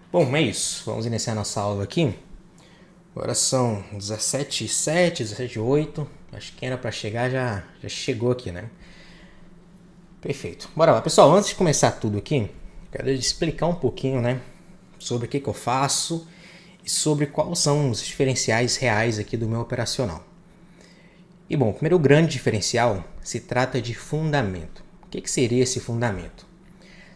Bom, é isso. Vamos iniciar nossa aula aqui. Agora são 17h07, 17h08. Acho que quem era para chegar já chegou aqui, né? Perfeito. Bora lá. Pessoal, antes de começar tudo aqui, quero explicar um pouquinho, né? Sobre o que eu faço e sobre quais são os diferenciais reais aqui do meu operacional. E bom, o primeiro grande diferencial se trata de fundamento. O que seria esse fundamento?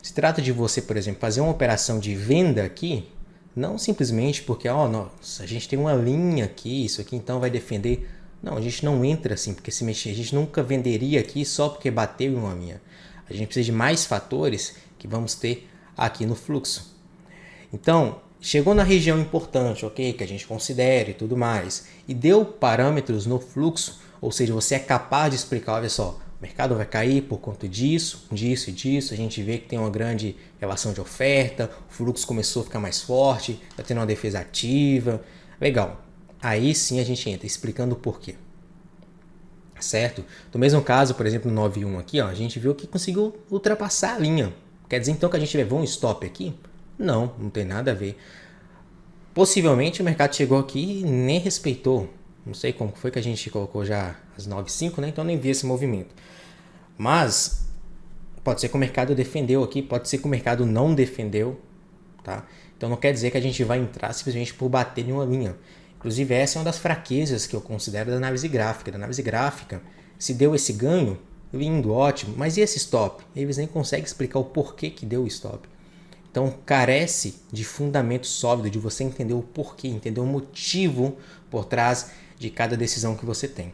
Se trata de você, por exemplo, fazer uma operação de venda aqui, não simplesmente porque, nossa, a gente tem uma linha aqui, isso aqui então vai defender. Não, a gente não entra assim, porque se mexer, a gente nunca venderia aqui só porque bateu em uma linha. A gente precisa de mais fatores que vamos ter aqui no fluxo. Então, chegou na região importante, ok, que a gente considere e tudo mais, e deu parâmetros no fluxo, ou seja, você é capaz de explicar, olha só, o mercado vai cair por conta disso, disso e disso, a gente vê que tem uma grande relação de oferta, o fluxo começou a ficar mais forte, está tendo uma defesa ativa, legal. Aí sim a gente entra explicando o porquê. Certo? No mesmo caso, por exemplo, no 9.1 aqui, ó, a gente viu que conseguiu ultrapassar a linha. Quer dizer então que a gente levou um stop aqui? Não, não tem nada a ver. Possivelmente o mercado chegou aqui e nem respeitou. Não sei como foi que a gente colocou já as 9.5, né? Então nem vi esse movimento. Mas pode ser que o mercado defendeu aqui, pode ser que o mercado não defendeu, tá? Então não quer dizer que a gente vai entrar simplesmente por bater em uma linha. Inclusive essa é uma das fraquezas que eu considero da análise gráfica. Da análise gráfica, se deu esse ganho, lindo, ótimo, mas e esse stop? Eles nem conseguem explicar o porquê que deu o stop. Então carece de fundamento sólido, de você entender o porquê, entender o motivo por trás de cada decisão que você tem.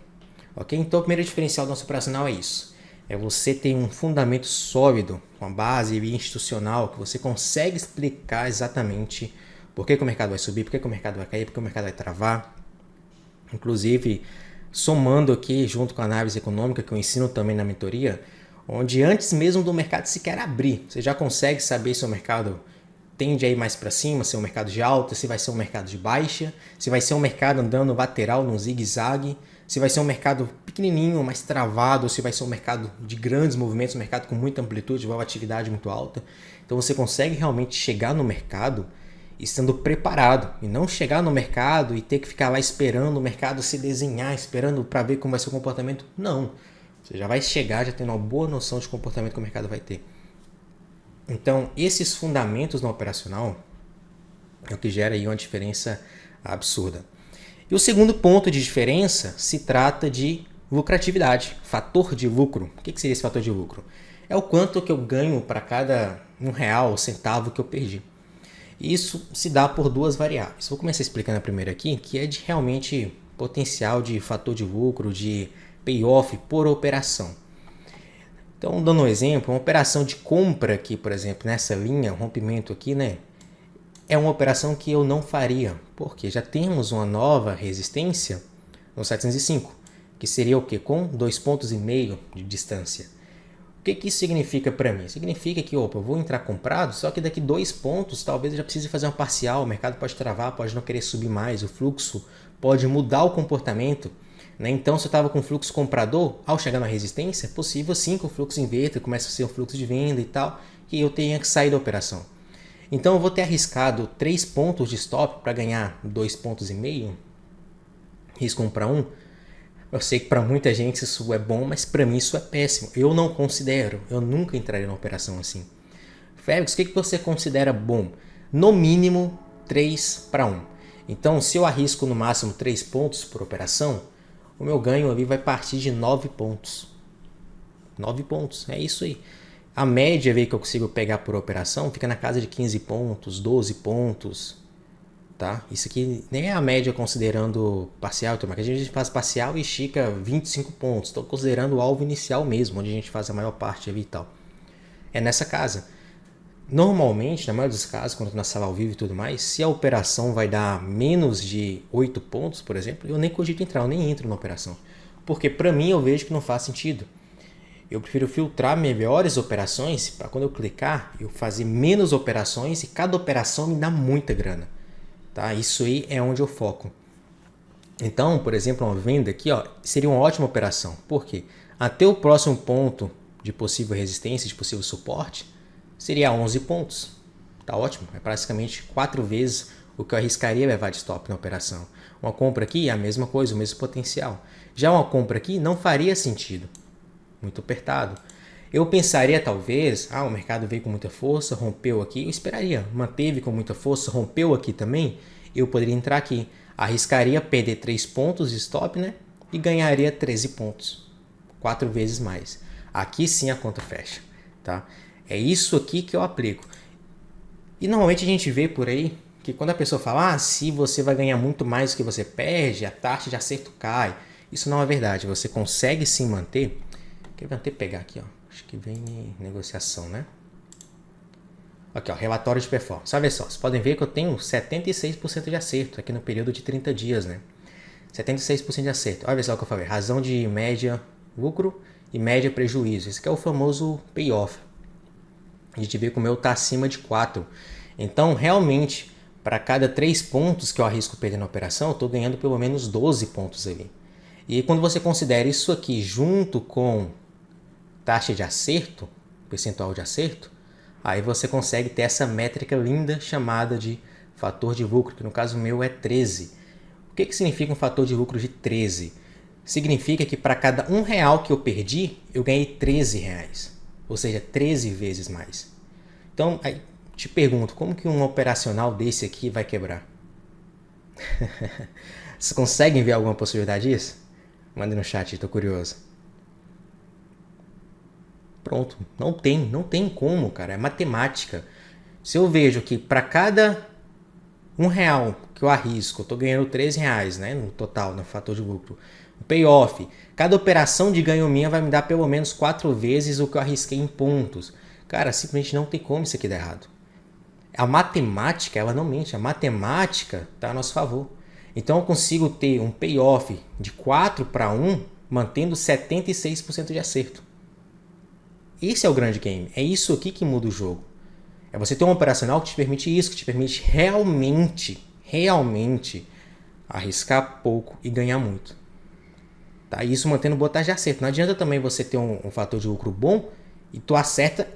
Ok? Então o primeiro diferencial do nosso operacional é isso. É você ter um fundamento sólido, uma base institucional, que você consegue explicar exatamente por que o mercado vai subir, por que o mercado vai cair, por que o mercado vai travar. Inclusive, somando aqui junto com a análise econômica que eu ensino também na mentoria, onde antes mesmo do mercado sequer abrir, você já consegue saber se o mercado tende a ir mais para cima, se é um mercado de alta, se vai ser um mercado de baixa, se vai ser um mercado andando lateral no zigue-zague, se vai ser um mercado pequenininho, mais travado, se vai ser um mercado de grandes movimentos, um mercado com muita amplitude, volatilidade muito alta. Então você consegue realmente chegar no mercado estando preparado e não chegar no mercado e ter que ficar lá esperando o mercado se desenhar, esperando para ver como vai ser o comportamento. Não, você já vai chegar já tendo uma boa noção de comportamento que o mercado vai ter. Então, esses fundamentos no operacional é o que gera aí uma diferença absurda. E o segundo ponto de diferença se trata de lucratividade, fator de lucro. O que seria esse fator de lucro? É o quanto que eu ganho para cada R$1, centavo que eu perdi. Isso se dá por duas variáveis. Vou começar explicando a primeira aqui, que é de realmente potencial de fator de lucro, de payoff por operação. Então, dando um exemplo, uma operação de compra aqui, por exemplo, nessa linha, rompimento aqui, né? É uma operação que eu não faria, porque já temos uma nova resistência no 705, que seria o quê? Com 2,5 pontos de distância. O que isso significa para mim? Significa que, eu vou entrar comprado, só que daqui 2 pontos talvez eu já precise fazer uma parcial, o mercado pode travar, pode não querer subir mais, o fluxo pode mudar o comportamento. Né? Então, se eu estava com fluxo comprador, ao chegar na resistência, é possível sim que o fluxo inverta, comece a ser um fluxo de venda e tal, e eu tenha que sair da operação. Então eu vou ter arriscado 3 pontos de stop para ganhar 2,5 pontos. Risco 1 para 1. Eu sei que para muita gente isso é bom, mas para mim isso é péssimo. Eu não considero, eu nunca entraria numa operação assim. Félix, o que você considera bom? No mínimo 3 para 1. Então se eu arrisco no máximo 3 pontos por operação, o meu ganho ali vai partir de 9 pontos. 9 pontos, é isso aí. A média que eu consigo pegar por operação fica na casa de 15 pontos, 12 pontos. Tá? Isso aqui nem é a média considerando parcial, porque a gente faz parcial e estica 25 pontos. Estou considerando o alvo inicial mesmo, onde a gente faz a maior parte ali e tal. É nessa casa. Normalmente, na maioria dos casos, quando na sala ao vivo e tudo mais, se a operação vai dar menos de 8 pontos, por exemplo, eu nem cogito entrar, eu nem entro na operação. Porque para mim eu vejo que não faz sentido. Eu prefiro filtrar melhores operações para quando eu clicar, eu fazer menos operações e cada operação me dá muita grana. Tá? Isso aí é onde eu foco. Então, por exemplo, uma venda aqui seria uma ótima operação. Por quê? Até o próximo ponto de possível resistência, de possível suporte, seria 11 pontos. tá ótimo. É praticamente 4 vezes o que eu arriscaria levar de stop na operação. Uma compra aqui é a mesma coisa, o mesmo potencial. Já uma compra aqui não faria sentido. Muito apertado. Eu pensaria talvez, o mercado veio com muita força, rompeu aqui, eu esperaria. Manteve com muita força, rompeu aqui também, eu poderia entrar aqui. Arriscaria perder 3 pontos de stop, né? E ganharia 13 pontos. 4 vezes mais. Aqui sim a conta fecha, tá? É isso aqui que eu aplico. E normalmente a gente vê por aí que quando a pessoa fala, se você vai ganhar muito mais do que você perde, a taxa de acerto cai. Isso não é verdade. Você consegue sim manter. Quer ver, pegar aqui, ó. Acho que vem em negociação, né? Aqui, ó, relatório de performance. Olha só, vocês podem ver que eu tenho 76% de acerto aqui no período de 30 dias, né? 76% de acerto. Olha só o que eu falei. Razão de média lucro e média prejuízo. Esse aqui é o famoso payoff. A gente vê que o meu está acima de 4. Então, realmente, para cada 3 pontos que eu arrisco perder na operação, eu estou ganhando pelo menos 12 pontos ali. E quando você considera isso aqui junto com taxa de acerto, percentual de acerto, aí você consegue ter essa métrica linda chamada de fator de lucro, que no caso meu é 13. O que significa um fator de lucro de 13? Significa que para cada R$1 que eu perdi, eu ganhei R$13. Ou seja, 13 vezes mais. Então, aí te pergunto, como que um operacional desse aqui vai quebrar? Vocês conseguem ver alguma possibilidade disso? Manda no chat, estou curioso. Pronto, não tem como, cara, é matemática. Se eu vejo que para cada R$1 que eu arrisco, eu estou ganhando R$13, né, no total, no fator de lucro. O payoff, cada operação de ganho minha vai me dar pelo menos 4 vezes o que eu arrisquei em pontos. Cara, simplesmente não tem como isso aqui dar errado. A matemática, ela não mente, a matemática está a nosso favor. Então eu consigo ter um payoff de 4-1, mantendo 76% de acerto. Esse é o grande game. É isso aqui que muda o jogo. É você ter um operacional que te permite isso, que te permite realmente arriscar pouco e ganhar muito. Tá? Isso mantendo boa taxa de acerto. Não adianta também você ter um fator de lucro bom e tu acerta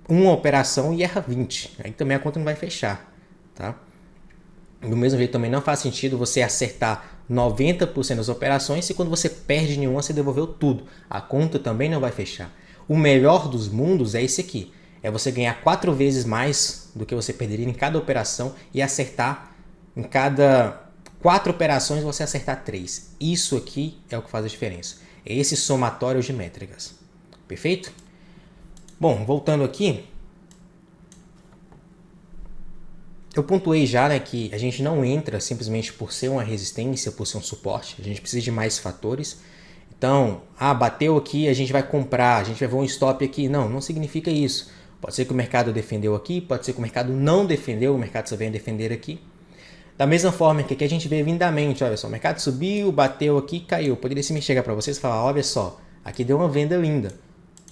uma operação e erra 20. Aí também a conta não vai fechar. Tá? Do mesmo jeito também não faz sentido você acertar 90% das operações se quando você perde nenhuma você devolveu tudo. A conta também não vai fechar. O melhor dos mundos é esse aqui. É você ganhar 4 vezes mais do que você perderia em cada operação e acertar em cada 4 operações você acertar 3. Isso aqui é o que faz a diferença. É esse somatório de métricas. Perfeito? Bom, voltando aqui. Eu pontuei já, né, que a gente não entra simplesmente por ser uma resistência, por ser um suporte. A gente precisa de mais fatores. Então, bateu aqui, a gente vai comprar, a gente vai ver um stop aqui. Não significa isso. Pode ser que o mercado defendeu aqui, pode ser que o mercado não defendeu, o mercado só vem defender aqui. Da mesma forma que aqui a gente vê lindamente, olha só, o mercado subiu, bateu aqui, caiu. Poderia se me chegar para vocês e falar, olha só, aqui deu uma venda linda.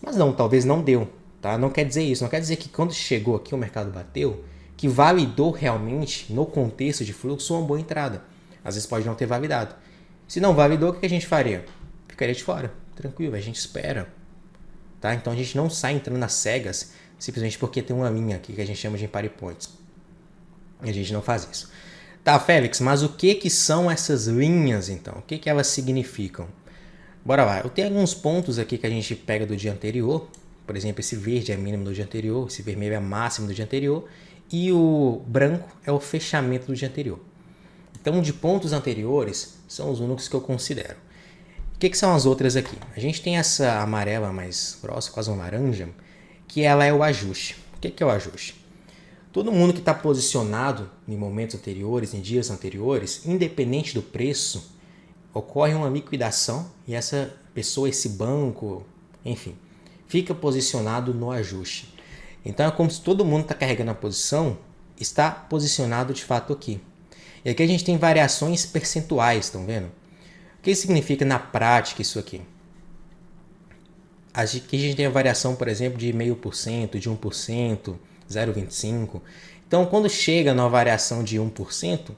Mas não, talvez não deu, tá? Não quer dizer isso, não quer dizer que quando chegou aqui o mercado bateu, que validou realmente, no contexto de fluxo, uma boa entrada. Às vezes pode não ter validado. Se não validou, o que a gente faria? Ficaria de fora, tranquilo, a gente espera. Tá? Então a gente não sai entrando nas cegas, simplesmente porque tem uma linha aqui que a gente chama de Empire Points. E a gente não faz isso. Tá, Félix, mas o que são essas linhas então? O que elas significam? Bora lá, eu tenho alguns pontos aqui que a gente pega do dia anterior. Por exemplo, esse verde é mínimo do dia anterior, esse vermelho é máximo do dia anterior e o branco é o fechamento do dia anterior. Então, de pontos anteriores, são os únicos que eu considero. O que são as outras aqui? A gente tem essa amarela mais grossa, quase uma laranja, que ela é o ajuste. O que é o ajuste? Todo mundo que está posicionado em momentos anteriores, em dias anteriores, independente do preço, ocorre uma liquidação e essa pessoa, esse banco, enfim, fica posicionado no ajuste. Então é como se todo mundo está carregando a posição, está posicionado de fato aqui. E aqui a gente tem variações percentuais, estão vendo? O que significa na prática isso aqui? Aqui a gente tem a variação, por exemplo, de 0,5%, de 1%, 0,25%. Então, quando chega na variação de 1%,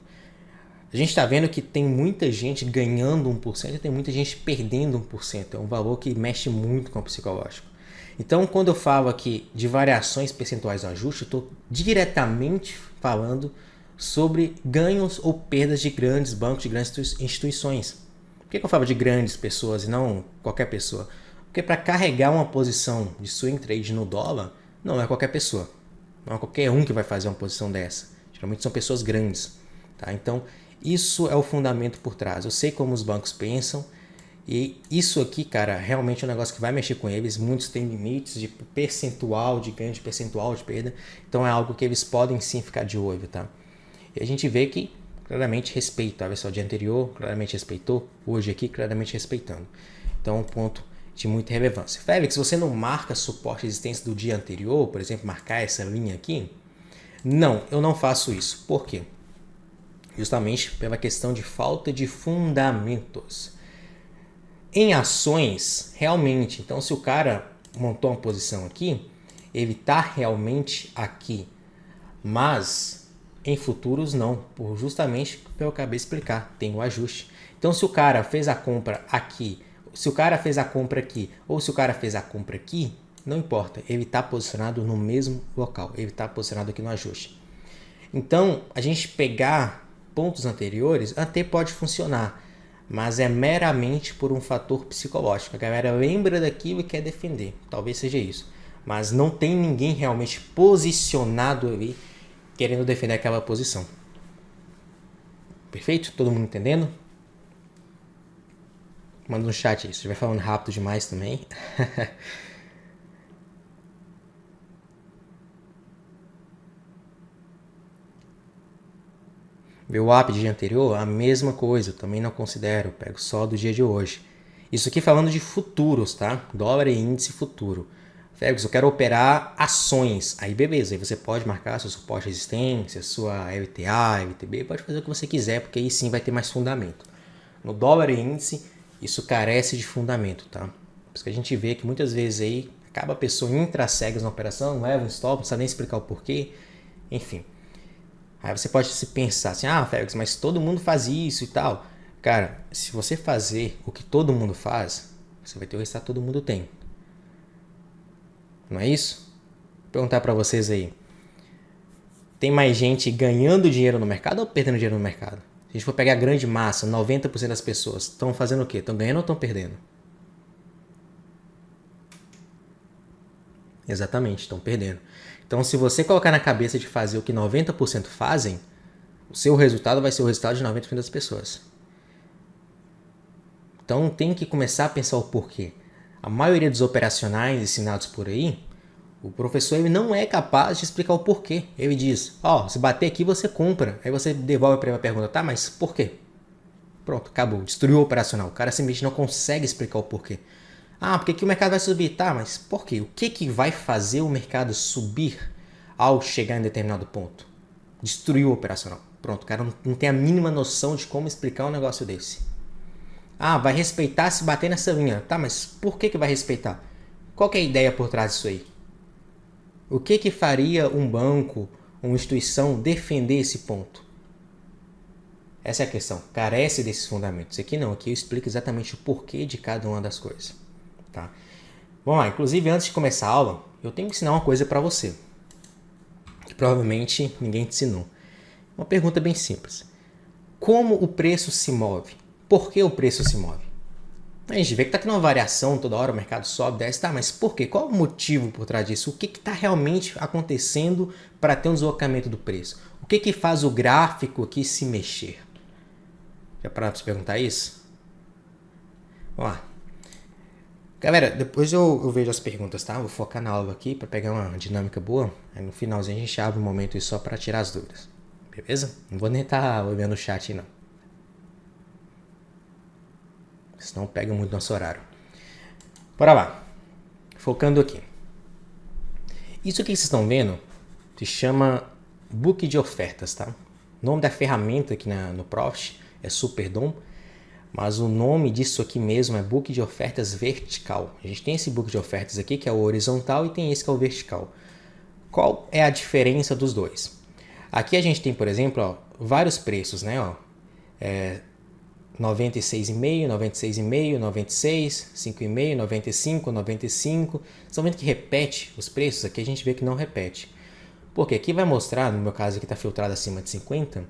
a gente está vendo que tem muita gente ganhando 1% e tem muita gente perdendo 1%. É um valor que mexe muito com o psicológico. Então, quando eu falo aqui de variações percentuais do ajuste, eu estou diretamente falando sobre ganhos ou perdas de grandes bancos, de grandes instituições. Por que eu falo de grandes pessoas e não qualquer pessoa? Porque para carregar uma posição de swing trade no dólar, não é qualquer pessoa. Não é qualquer um que vai fazer uma posição dessa. Geralmente são pessoas grandes. Tá? Então, isso é o fundamento por trás. Eu sei como os bancos pensam. E isso aqui, cara, realmente é um negócio que vai mexer com eles. Muitos têm limites de percentual, de ganho de percentual, de perda. Então é algo que eles podem sim ficar de olho, tá? E a gente vê que claramente respeita. Olha só, o dia anterior claramente respeitou. Hoje aqui claramente respeitando. Então é um ponto de muita relevância. Félix, você não marca suporte e resistência do dia anterior? Por exemplo, marcar essa linha aqui? Não, eu não faço isso. Por quê? Justamente pela questão de falta de fundamentos. Em ações, realmente, então se o cara montou uma posição aqui, ele está realmente aqui. Mas em futuros não, por justamente o que eu acabei de explicar, tem o ajuste. Então se o cara fez a compra aqui, se o cara fez a compra aqui, ou se o cara fez a compra aqui, não importa, ele está posicionado no mesmo local, ele está posicionado aqui no ajuste. Então, a gente pegar pontos anteriores até pode funcionar, mas é meramente por um fator psicológico. A galera lembra daquilo e quer defender. Talvez seja isso. Mas não tem ninguém realmente posicionado ali querendo defender aquela posição. Perfeito? Todo mundo entendendo? Manda no chat aí. Se estiver falando rápido demais também. Meu app de dia anterior, a mesma coisa, eu também não considero, pego só do dia de hoje. Isso aqui falando de futuros, tá? Dólar e índice futuro. Félix, eu quero operar ações. Aí beleza, aí você pode marcar seu suporte de resistência, sua LTA, LTB, pode fazer o que você quiser, porque aí sim vai ter mais fundamento. No dólar e índice, isso carece de fundamento, tá? Por isso que a gente vê que muitas vezes aí acaba a pessoa intra-cegas na operação, leva um stop, não sabe nem explicar o porquê, enfim. Aí você pode se pensar assim, Félix, mas todo mundo faz isso e tal. Cara, se você fazer o que todo mundo faz, você vai ter o resultado que todo mundo tem. Não é isso? Vou perguntar para vocês aí. Tem mais gente ganhando dinheiro no mercado ou perdendo dinheiro no mercado? Se a gente for pegar a grande massa, 90% das pessoas estão fazendo o quê? Estão ganhando ou estão perdendo? Exatamente, estão perdendo. Então, se você colocar na cabeça de fazer o que 90% fazem, o seu resultado vai ser o resultado de 90% das pessoas. Então, tem que começar a pensar o porquê. A maioria dos operacionais ensinados por aí, o professor ele não é capaz de explicar o porquê. Ele diz, se bater aqui você compra. Aí você devolve para ele a pergunta, tá, mas por quê? Pronto, acabou, destruiu o operacional. O cara simplesmente não consegue explicar o porquê. Porque que o mercado vai subir? Tá, mas por quê? O que vai fazer o mercado subir ao chegar em determinado ponto? Destruiu o operacional. Pronto, o cara não tem a mínima noção de como explicar um negócio desse. Vai respeitar se bater nessa linha. Tá, mas por que vai respeitar? Qual que é a ideia por trás disso aí? O que faria um banco, uma instituição defender esse ponto? Essa é a questão. Carece desses fundamentos. Aqui não, aqui eu explico exatamente o porquê de cada uma das coisas. Tá? Vamos lá, inclusive antes de começar a aula, eu tenho que ensinar uma coisa para você. Que provavelmente ninguém te ensinou. Uma pergunta bem simples. Como o preço se move? Por que o preço se move? A gente vê que está tendo uma variação toda hora, o mercado sobe, desce, tá, mas por quê? Qual o motivo por trás disso? O que está realmente acontecendo para ter um deslocamento do preço? O que faz o gráfico aqui se mexer? Já pararam para se perguntar isso? Vamos lá. Galera, depois eu vejo as perguntas, tá? Vou focar na aula aqui para pegar uma dinâmica boa. Aí no finalzinho a gente abre um momento só para tirar as dúvidas. Beleza? Não vou nem estar olhando o chat não. Senão pega muito nosso horário. Bora lá. Focando aqui. Isso aqui que vocês estão vendo se chama book de ofertas, tá? O nome da ferramenta aqui no Profit é Superdom, mas o nome disso aqui mesmo é book de ofertas vertical. A gente tem esse book de ofertas aqui que é o horizontal e tem esse que é o vertical. Qual é a diferença dos dois? Aqui a gente tem, por exemplo, vários preços, né? 96,5, 96,5, 96, 5,5, 95, 95. Vocês estão vendo que repete os preços? Aqui a gente vê que não repete. Porque aqui vai mostrar, no meu caso aqui está filtrado acima de 50,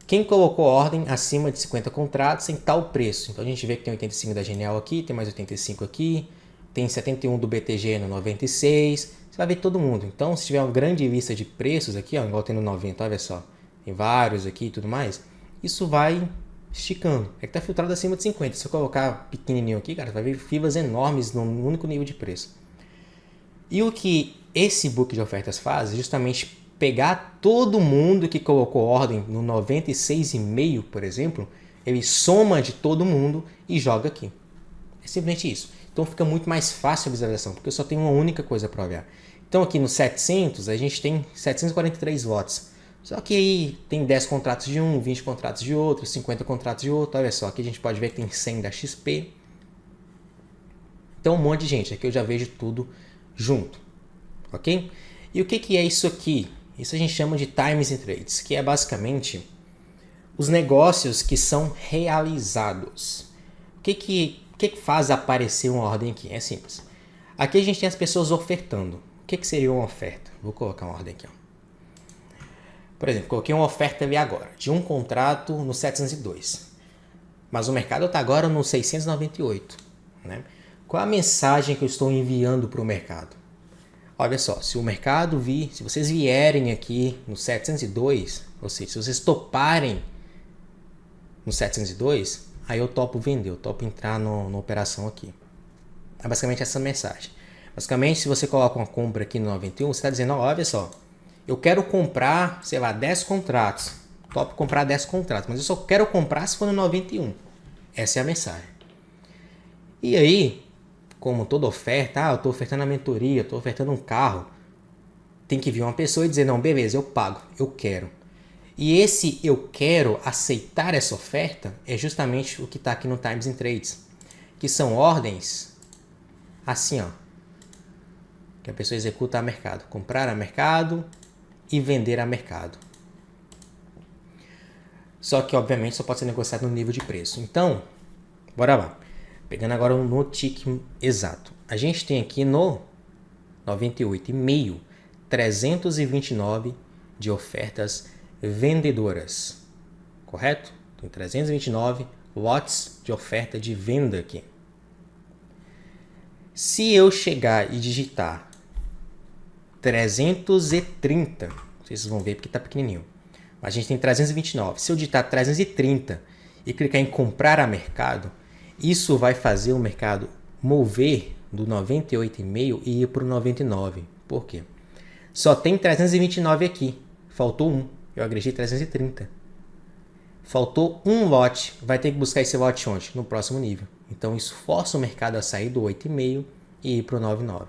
quem colocou ordem acima de 50 contratos em tal preço. Então a gente vê que tem 85 da Genial aqui, tem mais 85 aqui, tem 71 do BTG no 96. Você vai ver todo mundo. Então se tiver uma grande lista de preços aqui, ó, igual tem no 90, olha só, tem vários aqui e tudo mais, isso vai esticando. É que está filtrado acima de 50. Se eu colocar pequenininho aqui, cara, vai ver filas enormes num único nível de preço. E o que esse book de ofertas faz é justamente pegar todo mundo que colocou ordem no 96,5, por exemplo, ele soma de todo mundo e joga aqui. É simplesmente isso. Então fica muito mais fácil a visualização, porque eu só tenho uma única coisa para olhar. Então aqui no 700 a gente tem 743 lotes. Só que aí tem 10 contratos de um, 20 contratos de outro, 50 contratos de outro. Olha só, aqui a gente pode ver que tem 100 da XP. Então um monte de gente. Aqui eu já vejo tudo junto. Ok? E o que é isso aqui? Isso a gente chama de Times and Trades, que é basicamente os negócios que são realizados. O que faz aparecer uma ordem aqui? É simples. Aqui a gente tem as pessoas ofertando. O que seria uma oferta? Vou colocar uma ordem aqui, ó. Por exemplo, coloquei uma oferta ali agora, de um contrato no 702. Mas o mercado está agora no 698. Né? Qual a mensagem que eu estou enviando para o mercado? Olha só, se o mercado vir, se vocês vierem aqui no 702, ou seja, se vocês toparem no 702, aí eu topo vender, eu topo entrar na operação aqui. É basicamente essa mensagem. Basicamente, se você coloca uma compra aqui no 91, você está dizendo, olha só, eu quero comprar, sei lá, 10 contratos. Topo comprar 10 contratos, mas eu só quero comprar se for no 91. Essa é a mensagem. E aí, como toda oferta, eu estou ofertando a mentoria, estou ofertando um carro, tem que vir uma pessoa e dizer, não, beleza, eu pago, eu quero. E esse eu quero aceitar essa oferta é justamente o que está aqui no Times and Trades, que são ordens assim, ó, que a pessoa executa a mercado, comprar a mercado e vender a mercado. Só que, obviamente, só pode ser negociado no nível de preço. Então, bora lá. Pegando agora no tick exato. A gente tem aqui no 98,5, 329 de ofertas vendedoras. Correto? Tem 329 lotes de oferta de venda aqui. Se eu chegar e digitar 330, não sei se vocês vão ver porque está pequenininho, mas a gente tem 329. Se eu digitar 330 e clicar em comprar a mercado, isso vai fazer o mercado mover do 98,5 e ir para o 99. Por quê? Só tem 329 aqui, faltou um, eu agreguei 330. Faltou um lote, vai ter que buscar esse lote onde? No próximo nível. Então isso força o mercado a sair do 8,5 e ir para o 99.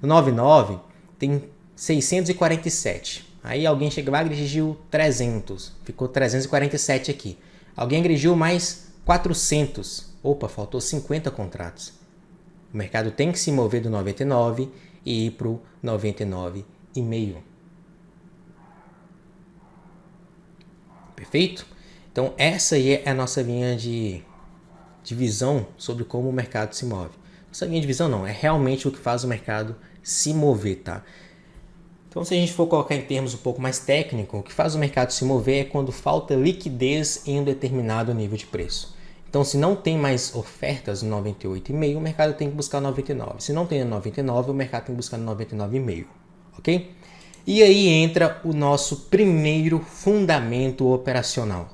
No 99 tem 647. Aí alguém chegou lá e agrediu 300. Ficou 347 aqui. Alguém agrediu mais 400. Opa, faltou 50 contratos. O mercado tem que se mover do 99 e ir para o 99,5. Perfeito? Então essa aí é a nossa linha de visão sobre como o mercado se move. Nossa linha de visão não, é realmente o que faz o mercado se mover, tá? Então, se a gente for colocar em termos um pouco mais técnicos, o que faz o mercado se mover é quando falta liquidez em um determinado nível de preço. Então, se não tem mais ofertas no 98,5, o mercado tem que buscar 99. Se não tem no 99, o mercado tem que buscar no 99,5, ok? E aí entra o nosso primeiro fundamento operacional.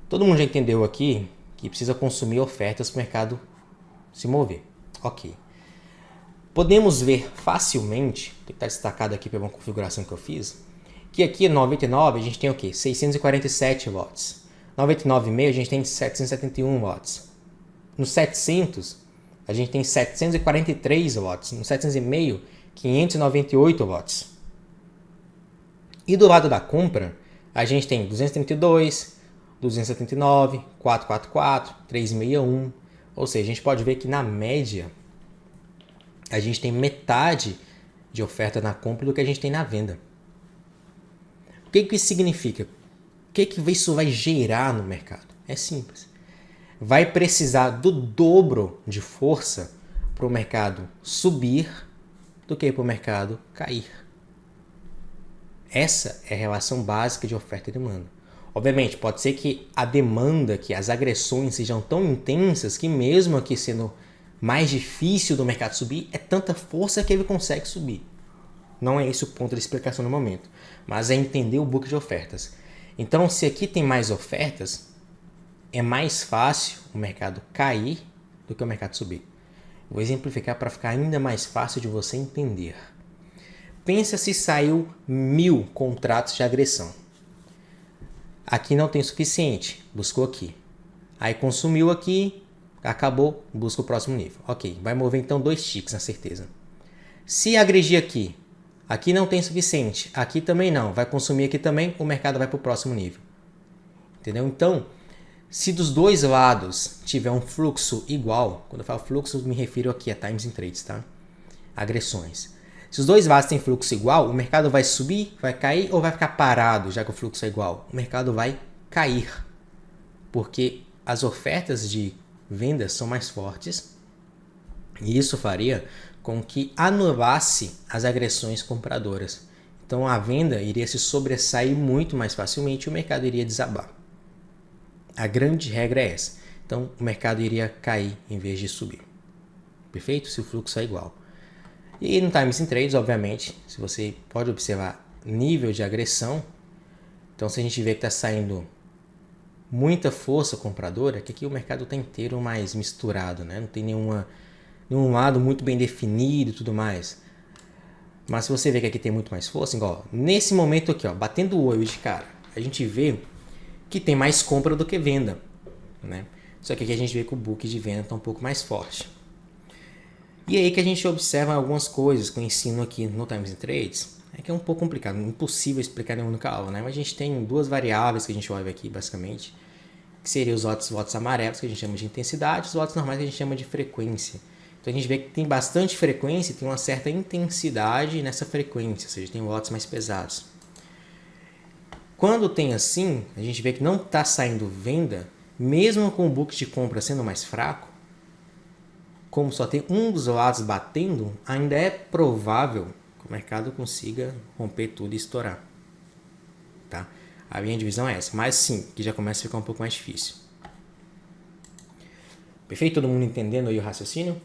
Todo mundo já entendeu aqui que precisa consumir ofertas para o mercado se mover, ok? Podemos ver facilmente, que está destacado aqui pela configuração que eu fiz, que aqui no 99 a gente tem o quê? 647 lotes. 99,5 a gente tem 771 lotes. No 700 a gente tem 743 lotes. No 700,5, 598 lotes. E do lado da compra, a gente tem 232, 279, 444, 361. Ou seja, a gente pode ver que na média a gente tem metade de oferta na compra do que a gente tem na venda. O que isso significa? que isso vai gerar no mercado? É simples. Vai precisar do dobro de força para o mercado subir do que para o mercado cair. Essa é a relação básica de oferta e demanda. Obviamente, pode ser que a demanda, que as agressões sejam tão intensas que mesmo aqui sendo mais difícil do mercado subir, é tanta força que ele consegue subir. Não é esse o ponto da explicação no momento, mas é entender o book de ofertas. Então, se aqui tem mais ofertas, é mais fácil o mercado cair do que o mercado subir. Vou exemplificar para ficar ainda mais fácil de você entender. Pensa se saiu 1000 contratos de agressão. Aqui não tem o suficiente, buscou aqui. Aí consumiu aqui, acabou, busca o próximo nível. Ok, vai mover então 2 ticks na certeza. Se agredir aqui, aqui não tem suficiente, aqui também não, vai consumir aqui também, o mercado vai para o próximo nível. Entendeu? Então, se dos dois lados tiver um fluxo igual, quando eu falo fluxo, me refiro aqui a times in trades, tá? Agressões. Se os dois lados têm fluxo igual, o mercado vai subir, vai cair ou vai ficar parado, já que o fluxo é igual? O mercado vai cair, porque as ofertas de vendas são mais fortes e isso faria com que anulasse as agressões compradoras. Então a venda iria se sobressair muito mais facilmente e o mercado iria desabar. A grande regra é essa. Então o mercado iria cair em vez de subir. Perfeito? Se o fluxo é igual. E no Times in Trades, obviamente, se você pode observar nível de agressão, então se a gente vê que está saindo muita força compradora, que aqui o mercado está inteiro mais misturado, né? Não tem nenhum lado muito bem definido e tudo mais. Mas se você vê que aqui tem muito mais força, igual nesse momento aqui, ó, batendo o olho de cara, a gente vê que tem mais compra do que venda, né? Só que aqui a gente vê que o book de venda está um pouco mais forte. E aí que a gente observa algumas coisas que eu ensino aqui no Times in Trades, é que é um pouco complicado, impossível explicar em uma única aula, né? Mas a gente tem duas variáveis que a gente olha aqui, basicamente, que seriam os votos amarelos, que a gente chama de intensidade, e os votos normais, que a gente chama de frequência. Então a gente vê que tem bastante frequência e tem uma certa intensidade nessa frequência, ou seja, tem votos mais pesados. Quando tem assim, a gente vê que não está saindo venda, mesmo com o book de compra sendo mais fraco, como só tem um dos lados batendo, ainda é provável que o mercado consiga romper tudo e estourar. Tá? A minha divisão é essa, mas sim, que já começa a ficar um pouco mais difícil. Perfeito? Todo mundo entendendo aí o raciocínio?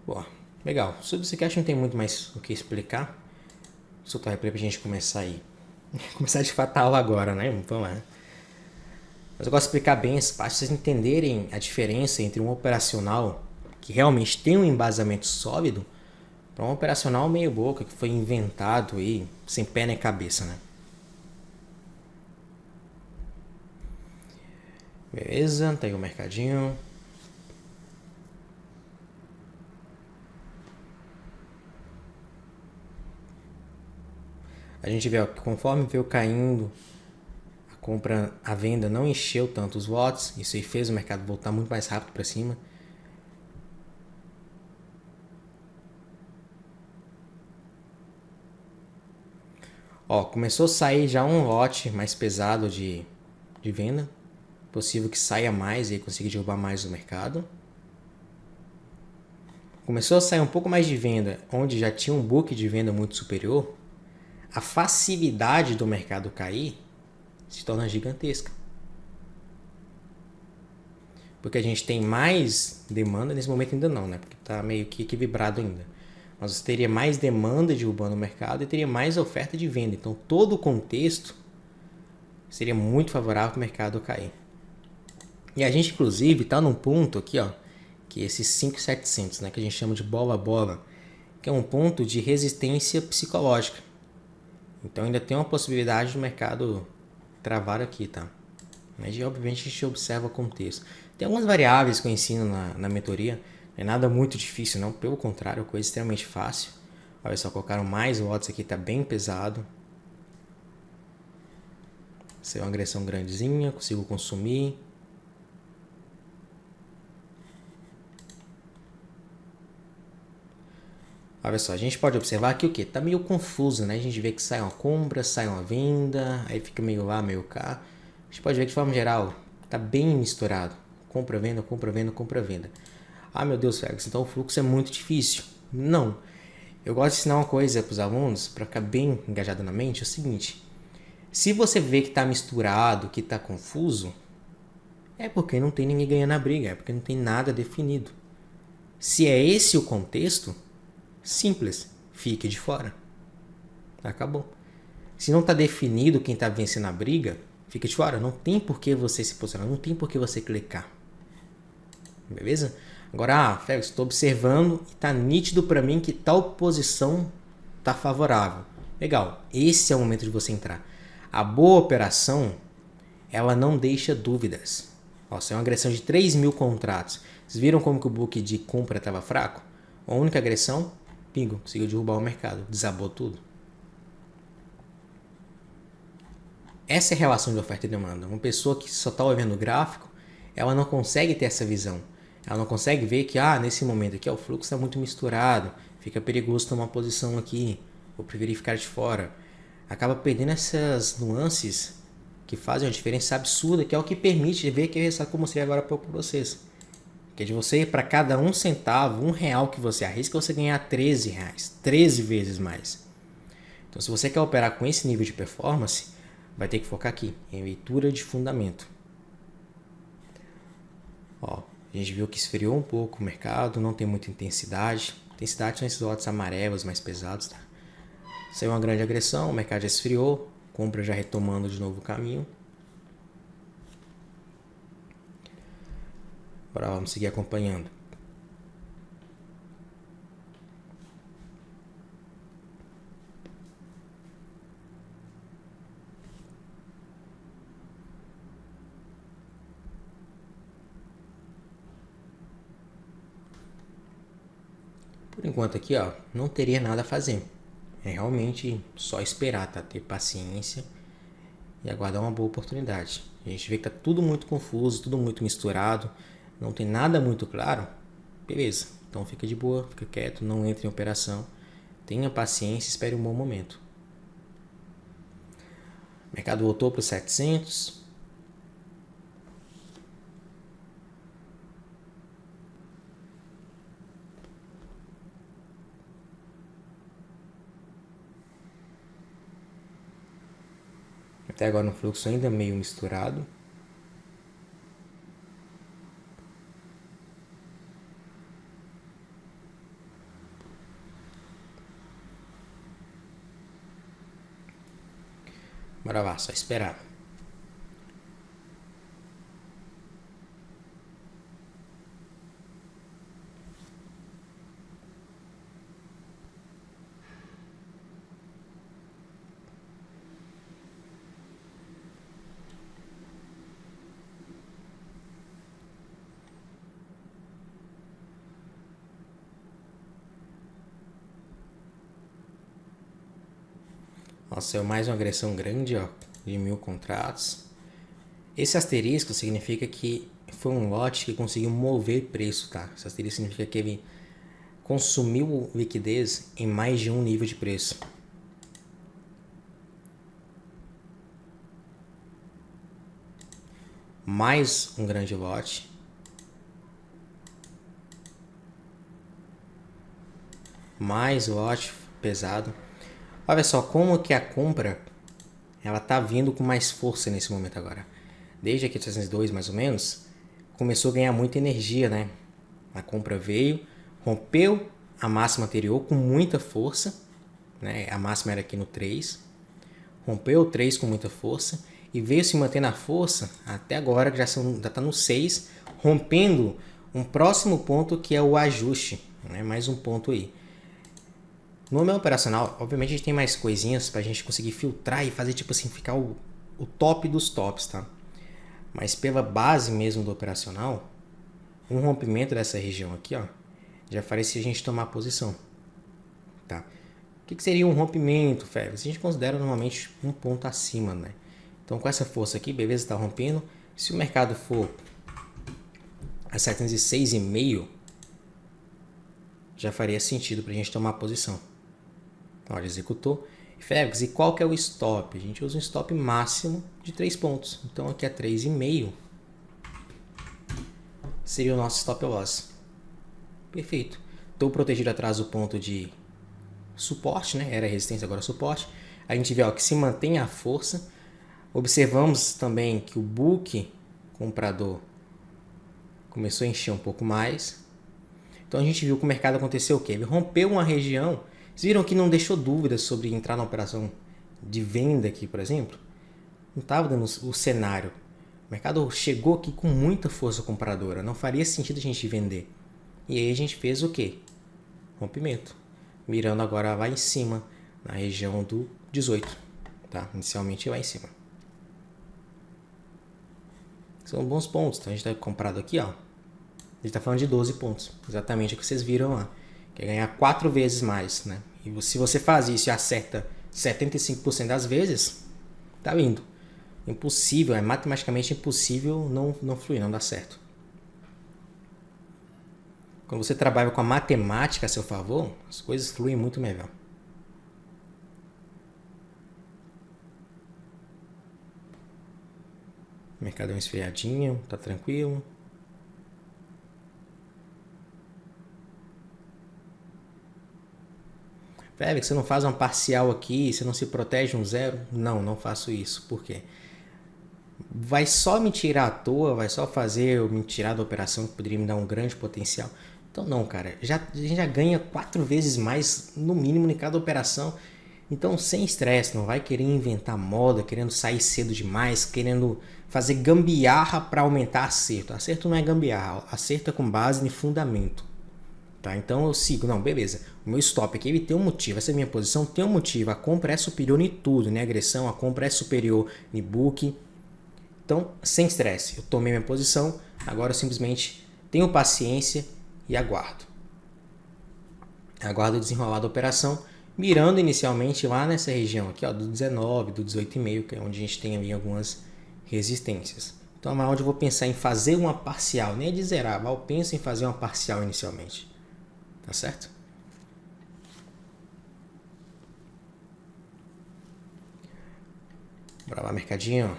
Bom, legal. Sobre isso aqui acho que não tem muito mais o que explicar. Soltar o replay pra gente começar aí. Começar de fato a aula agora, né? Vamos lá. Mas eu gosto de explicar bem esse passo, para vocês entenderem a diferença entre um operacional que realmente tem um embasamento sólido para um operacional meio boca que foi inventado aí, sem pé nem cabeça, né? Beleza, tá aí o mercadinho. A gente vê que conforme veio caindo, a venda não encheu tanto os lotes, isso aí fez o mercado voltar muito mais rápido para cima. Ó, começou a sair já um lote mais pesado de venda, possível que saia mais e consiga derrubar mais o mercado. Começou a sair um pouco mais de venda, onde já tinha um book de venda muito superior, a facilidade do mercado cair se torna gigantesca. Porque a gente tem mais demanda, nesse momento ainda não, né? Porque está meio que equilibrado ainda. Mas você teria mais demanda derrubando o mercado e teria mais oferta de venda. Então todo o contexto seria muito favorável para o mercado cair. E a gente inclusive está num ponto aqui, ó, que é esses 5.700, né? Que a gente chama de bola-bola, que é um ponto de resistência psicológica. Então ainda tem uma possibilidade do mercado travar aqui, tá? Mas obviamente a gente observa o contexto. Tem algumas variáveis que eu ensino na mentoria. Não é nada muito difícil, não. Pelo contrário, é coisa extremamente fácil. Olha só, colocaram mais lotes aqui, tá bem pesado. Essa é uma agressão grandezinha, consigo consumir. Olha só, a gente pode observar aqui o que? Tá meio confuso, né? A gente vê que sai uma compra, sai uma venda, aí fica meio lá, meio cá. A gente pode ver que de forma geral tá bem misturado. Compra, venda, compra, venda, compra, venda. Ah, meu Deus, Fergus, então o fluxo é muito difícil. Não. Eu gosto de ensinar uma coisa para os alunos, para ficar bem engajado na mente, é o seguinte. Se você vê que tá misturado, que tá confuso, é porque não tem ninguém ganhando a briga, é porque não tem nada definido. Se é esse o contexto, simples, fique de fora. Acabou. Se não está definido quem está vencendo a briga, fica de fora. Não tem por que você se posicionar, não tem por que você clicar. Beleza? Agora, Félix, estou observando e está nítido para mim que tal posição está favorável. Legal, esse é o momento de você entrar. A boa operação, ela não deixa dúvidas. Ó, se é uma agressão de 3.000 contratos, vocês viram como que o book de compra estava fraco? A única agressão, pingo, conseguiu derrubar o mercado, desabou tudo. Essa é a relação de oferta e demanda. Uma pessoa que só está olhando o gráfico, ela não consegue ter essa visão. Ela não consegue ver que, nesse momento aqui, o fluxo está muito misturado, fica perigoso tomar posição aqui, vou preferir ficar de fora. Acaba perdendo essas nuances que fazem uma diferença absurda, que é o que permite ver que eu resultado como mostrei agora para vocês. Que é de você, para cada um centavo, R$1 que você arrisca, você ganhar R$13, 13 vezes mais. Então, se você quer operar com esse nível de performance, vai ter que focar aqui, em leitura de fundamento. Ó, a gente viu que esfriou um pouco o mercado, não tem muita intensidade. Intensidade são esses lotes amarelos mais pesados, tá? Saiu uma grande agressão, o mercado já esfriou, compra já retomando de novo o caminho. Agora vamos seguir acompanhando. Por enquanto aqui, ó, não teria nada a fazer. É realmente só esperar, tá? Ter paciência e aguardar uma boa oportunidade. A gente vê que tá tudo muito confuso, tudo muito misturado, não tem nada muito claro. Beleza, então fica de boa, fica quieto, não entre em operação. Tenha paciência, espere um bom momento. O mercado voltou para os 700. Até agora no fluxo ainda meio misturado. Bora lá, só esperar. Nossa, saiu mais uma agressão grande, ó, de 1.000 contratos. Esse asterisco significa que foi um lote que conseguiu mover preço, tá? Esse asterisco significa que ele consumiu liquidez em mais de um nível de preço. Mais um grande lote. Mais lote pesado. Olha só como que a compra ela tá vindo com mais força nesse momento agora. Desde aqui 302 mais ou menos, começou a ganhar muita energia, né? A compra veio, rompeu a máxima anterior com muita força, né? A máxima era aqui no 3. Rompeu o 3 com muita força e veio se manter na força até agora, que já está no 6, rompendo um próximo ponto que é o ajuste, né? Mais um ponto aí. No meu operacional, obviamente a gente tem mais coisinhas para a gente conseguir filtrar e fazer tipo assim, ficar o top dos tops, tá? Mas pela base mesmo do operacional, um rompimento dessa região aqui, ó, já faria se a gente tomar posição, tá? O que seria um rompimento, Félix? A gente considera normalmente um ponto acima, né? Então com essa força aqui, beleza, está rompendo. Se o mercado for a 706,5, a já faria sentido para a gente tomar posição. Olha, executou. Félix, e qual que é o stop? A gente usa um stop máximo de 3 pontos. Então aqui é 3,5. Seria o nosso stop loss. Perfeito. Estou protegido atrás do ponto de suporte, né? Era resistência, agora suporte. A gente vê ó, que se mantém a força. Observamos também que o book comprador começou a encher um pouco mais. Então a gente viu que o mercado aconteceu o quê? Ele rompeu uma região. Vocês viram que não deixou dúvidas sobre entrar na operação de venda aqui, por exemplo? Não estava dando o cenário. O mercado chegou aqui com muita força compradora. Não faria sentido a gente vender. E aí a gente fez o quê? Rompimento. Mirando agora lá em cima, na região do 18. Tá? Inicialmente lá em cima. São bons pontos. Então a gente está comprado aqui, ó. A gente está falando de 12 pontos. Exatamente o que vocês viram lá. Quer ganhar 4 vezes mais, né? E se você faz isso e acerta 75% das vezes, tá indo. Impossível, é matematicamente impossível não fluir, não dar certo. Quando você trabalha com a matemática a seu favor, as coisas fluem muito melhor. O mercado é uma esfriadinha, tá tranquilo. Félix, você não faz uma parcial aqui, você não se protege um zero? Não faço isso. Por quê? Vai só me tirar à toa, vai só fazer eu me tirar da operação que poderia me dar um grande potencial. Então não, cara, a gente já ganha 4 vezes mais no mínimo em cada operação. Então sem estresse, não vai querer inventar moda, querendo sair cedo demais, querendo fazer gambiarra para aumentar acerto. Acerto não é gambiarra, acerto é com base em fundamento. Tá? Então eu sigo, não, beleza. O meu stop aqui ele tem um motivo, essa minha posição tem um motivo. A compra é superior em tudo, né? Agressão, a compra é superior em book. Então, sem estresse, eu tomei minha posição, agora eu simplesmente tenho paciência e aguardo. Aguardo o desenrolar da operação, mirando inicialmente lá nessa região aqui, ó, do 19, do 18,5, que é onde a gente tem ali algumas resistências. Então é onde eu vou pensar em fazer uma parcial, nem é de zerar, mas eu penso em fazer uma parcial inicialmente. Tá certo? Bora lá, mercadinho.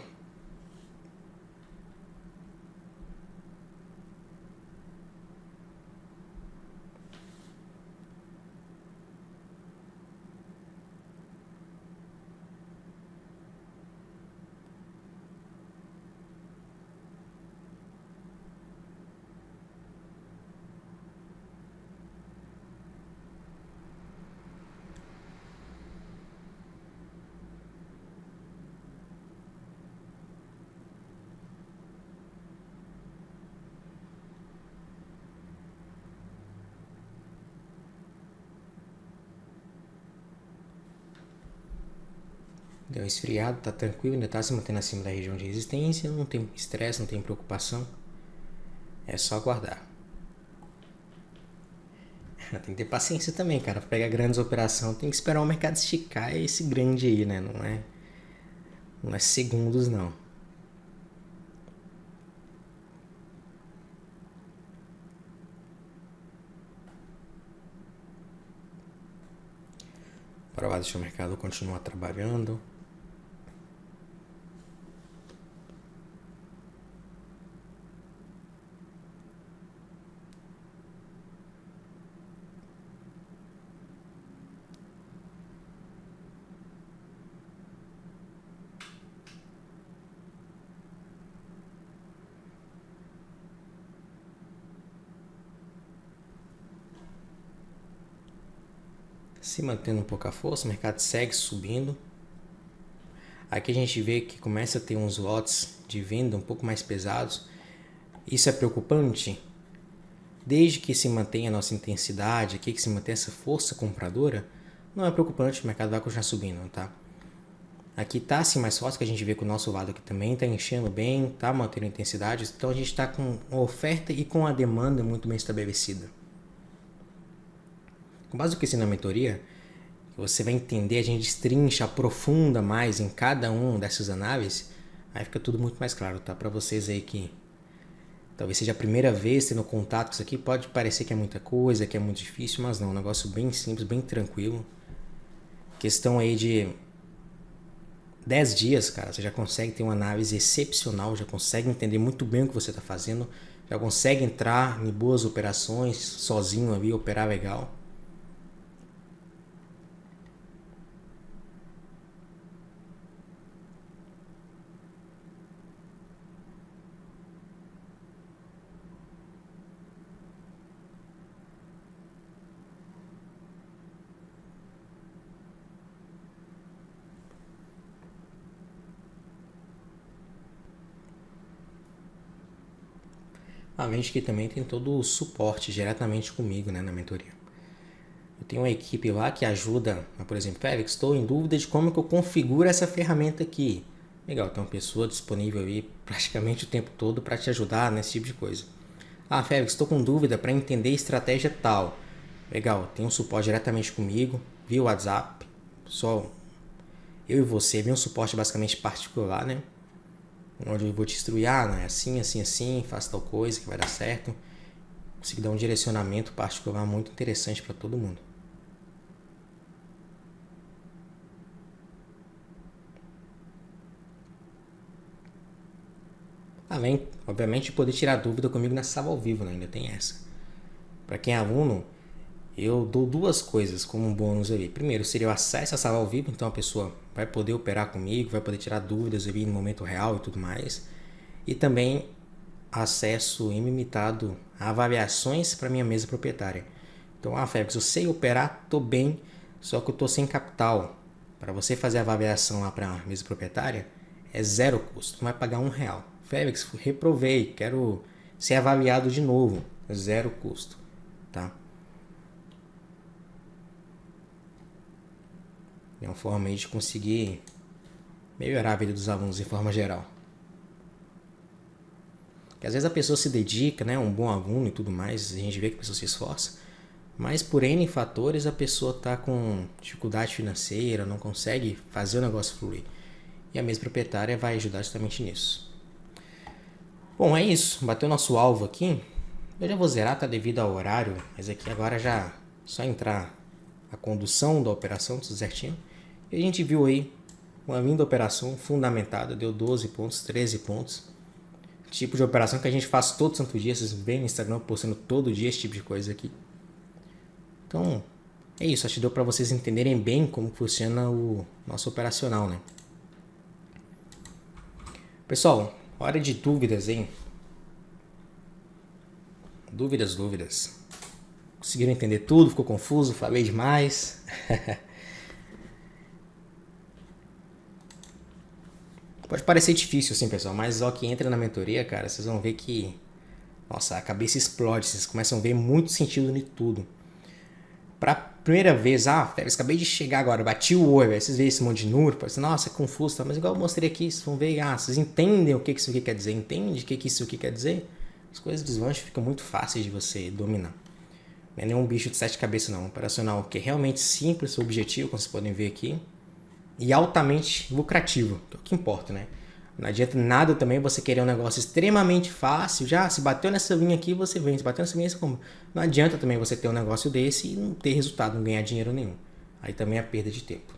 Deu um esfriado, tá tranquilo, ainda tá se mantendo acima da região de resistência, não tem estresse, não tem preocupação. É só aguardar. Tem que ter paciência também, cara. Pra pegar grandes operações, tem que esperar o mercado esticar esse grande aí, né? Não é segundos, não. Bora lá, deixa o mercado continuar trabalhando. Se mantendo um pouco a força, o mercado segue subindo. Aqui a gente vê que começa a ter uns lotes de venda um pouco mais pesados. Isso é preocupante? Desde que se mantenha a nossa intensidade aqui, que se mantenha essa força compradora, não é preocupante, o mercado vai continuar subindo, tá? Aqui tá assim mais forte, que a gente vê que o nosso lado aqui também tá enchendo bem, tá mantendo a intensidade, então a gente está com a oferta e com a demanda muito bem estabelecida. Com base no que ensina na mentoria, você vai entender, a gente destrincha, aprofunda mais em cada uma dessas análises, aí fica tudo muito mais claro, tá? Para vocês aí que talvez seja a primeira vez tendo contato com isso aqui, pode parecer que é muita coisa, que é muito difícil, mas não, é um negócio bem simples, bem tranquilo. Questão aí de 10 dias, cara, você já consegue ter uma análise excepcional, já consegue entender muito bem o que você está fazendo, já consegue entrar em boas operações, sozinho ali, operar legal. Além de que também tem todo o suporte diretamente comigo, né, na mentoria. Eu tenho uma equipe lá que ajuda, por exemplo, Félix, estou em dúvida de como que eu configuro essa ferramenta aqui. Legal, tem uma pessoa disponível aí praticamente o tempo todo para te ajudar nesse tipo de coisa. Ah, Félix, estou com dúvida para entender estratégia tal. Legal, tem um suporte diretamente comigo, via WhatsApp, só eu e você, via um suporte basicamente particular, né? Onde eu vou te instruir, né? Assim, assim, assim, faça tal coisa que vai dar certo. Consigo dar um direcionamento particular muito interessante para todo mundo. Além, obviamente, de poder tirar dúvida comigo nessa sala ao vivo, né? Ainda tem essa. Para quem é aluno, eu dou duas coisas como um bônus ali. Primeiro, seria o acesso à sala ao vivo, então a pessoa vai poder operar comigo, vai poder tirar dúvidas ali no momento real e tudo mais. E também acesso ilimitado a avaliações para minha mesa proprietária. Então, Félix, eu sei operar, estou bem, só que eu estou sem capital. Para você fazer a avaliação lá para a mesa proprietária, é zero custo, não vai pagar R$1. Félix, reprovei, quero ser avaliado de novo, zero custo, tá? É uma forma aí de conseguir melhorar a vida dos alunos de forma geral. Porque às vezes a pessoa se dedica, né, um bom aluno e tudo mais, a gente vê que a pessoa se esforça, mas por N fatores a pessoa está com dificuldade financeira, não consegue fazer o negócio fluir. E a mesa proprietária vai ajudar justamente nisso. Bom, é isso. Bateu nosso alvo aqui. Eu já vou zerar, tá devido ao horário, mas aqui agora já só entrar a condução da operação, tudo certinho. E a gente viu aí uma linda operação fundamentada, deu 12 pontos, 13 pontos. Tipo de operação que a gente faz todo santo dia, vocês veem no Instagram postando todo dia esse tipo de coisa aqui. Então, é isso, acho que deu para vocês entenderem bem como funciona o nosso operacional, né? Pessoal, hora de dúvidas, hein? Dúvidas. Conseguiram entender tudo? Ficou confuso? Falei demais? Pode parecer difícil assim, pessoal, mas ó, que entra na mentoria, cara, vocês vão ver que, nossa, a cabeça explode, vocês começam a ver muito sentido em tudo. Pra primeira vez, Félix, acabei de chegar agora, bati o olho, vocês veem esse monte de número, assim, nossa, é confuso, tá? Mas igual eu mostrei aqui, vocês vão ver, vocês entendem o que isso aqui quer dizer, entendem o que isso aqui quer dizer? As coisas deslancham, ficam muito fáceis de você dominar. Não é nenhum bicho de 7 cabeças não, um operacional que é realmente simples, objetivo, como vocês podem ver aqui, e altamente lucrativo, que é o que importa, né? Não adianta nada também você querer um negócio extremamente fácil, já se bateu nessa linha aqui, você vende, se bateu nessa linha, você compra. Não adianta também você ter um negócio desse e não ter resultado, não ganhar dinheiro nenhum. Aí também é perda de tempo.